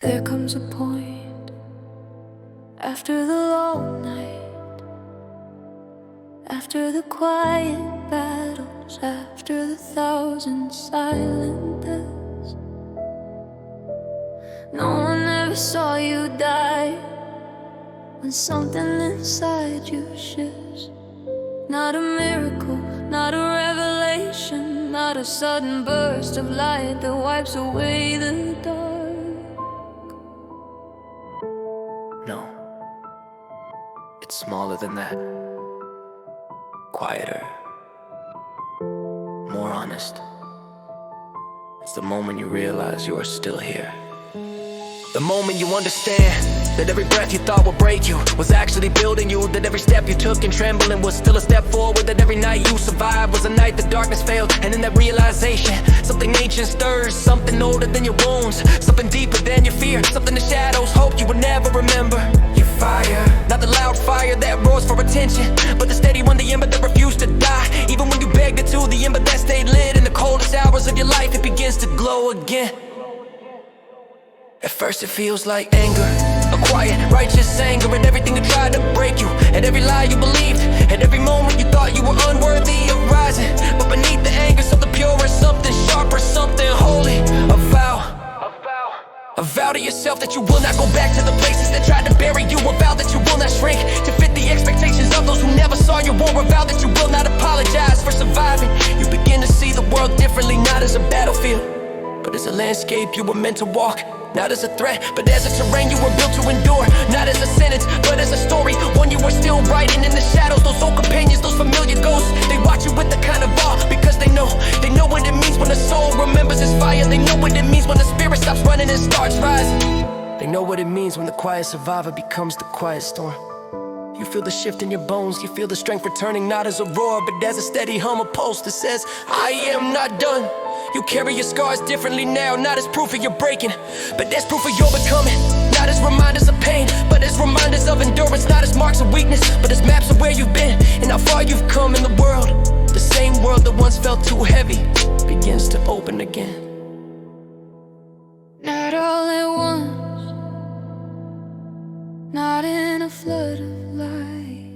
There comes a point after the long night, after the quiet battles, after the thousand silent deaths. No one ever saw you die, when something inside you shifts. Not a miracle, not a revelation, not a sudden burst of light that wipes away the dark. No, it's smaller than that. Quieter, more honest. It's the moment you realize you are still here. The moment you understand that every breath you thought would break you was actually building you. That every step you took and trembling was still a step forward. That every night you survived was a night the darkness failed. And in that realization, something ancient stirs, something older than your wounds, something deeper than your fear, something the shadows hoped you would never remember. Your fire, not the loud fire that roars for attention, but the steady one, the ember that refused to die. Even when you begged it to, the ember that stayed lit. In the coldest hours of your life, it begins to glow again. At first it feels like anger, a quiet, righteous anger at everything that tried to break you, at every lie you believed, at every moment you thought you were unworthy of rising. But beneath the anger, something purer, something sharper, something holy. A vow to yourself that you will not go back to the places that tried to bury you. A vow that you will not shrink to fit the expectations of those who never saw your war. A vow that you will not apologize for surviving. You begin to see the world differently, not as a battlefield, but as a landscape you were meant to walk. Not as a threat, but as a terrain you were built to endure. Not as a sentence, but as a story, one you were still writing in the shadows. Those old companions, those familiar ghosts, they watch you with the kind of awe, because they know what it means when the soul remembers its fire. They know what it means when the spirit stops running and starts rising. They know what it means when the quiet survivor becomes the quiet storm. You feel the shift in your bones, you feel the strength returning, not as a roar, but as a steady hum, a pulse that says, I am not done. You carry your scars differently now, not as proof of your breaking, but as proof of your becoming. Not as reminders of pain, but as reminders of endurance. Not as marks of weakness, but as maps of where you've been and how far you've come in the world. The same world that once felt too heavy begins to open again. Not all at once, not in a flood of light,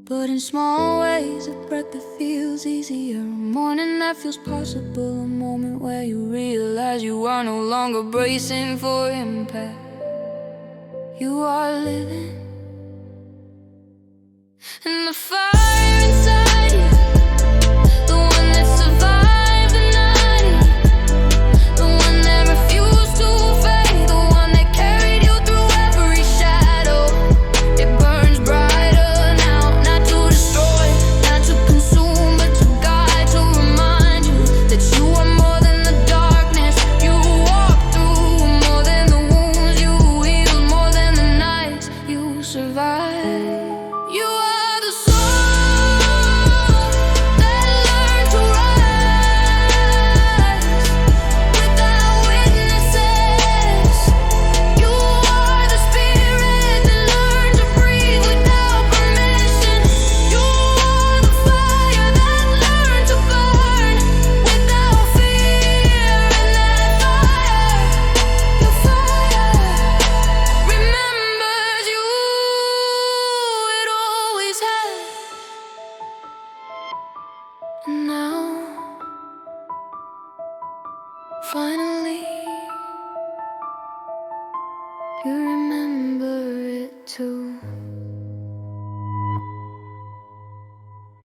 but in small ways, a breath that feels easier, a morning that feels possible, a moment where you realize you are no longer bracing for impact. You are living, and the fire inside you, the one that survived the night, the one that refused to fade, the one that carried you through every shadow. It burns brighter now, not to destroy, not to consume, but to guide, to remind you that you are more than the darkness you walk through, more than the wounds you healed, more than the nights you survived. You are the soul that learned to rise without witnesses. You are the spirit that learned to breathe without permission. You are the fire that learned to burn without fear. And that fire, your fire, remembers you. It always has. And now, finally, you remember it too.